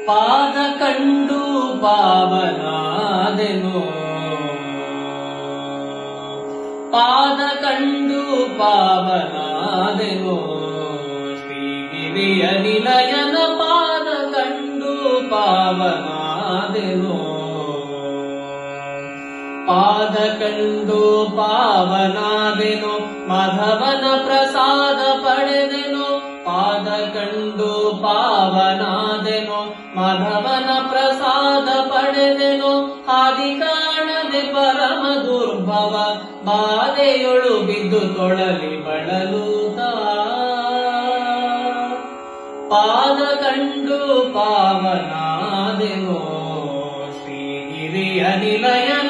ಪಾದ ಕಂಡು ಪಾವನಾದೆನು ಪಾದ ಕಂಡು ಪಾವನಾದೆನು ಶ್ರೀಗಿರಿಯ ನಿಲಯನ ಪಾದ ಕಂಡು ಪಾವನಾದೆನು ಪಾದ ಕಂಡು ಪಾವನಾದೆನು ಮಾಧವನ ಪ್ರಸಾದ ಪಡೆದೆನು ಪಾದ ಕಂಡು ಪಾವನಾದೆನು ಮಾಧವನ ಪ್ರಸಾದ ಪಡೆದೆನು ಹಾದಿ ಕಾಣದೆ ಪರಮ ದುರ್ಭವ ಬಾಧೆಯೊಳು ಬಿದ್ದು ತೊಳಲಿ ಬಳಲೂತ ಪಾದ ಕಂಡು ಪಾವನಾದೆನು ಶ್ರೀಗಿರಿಯ ನಿಲಯನ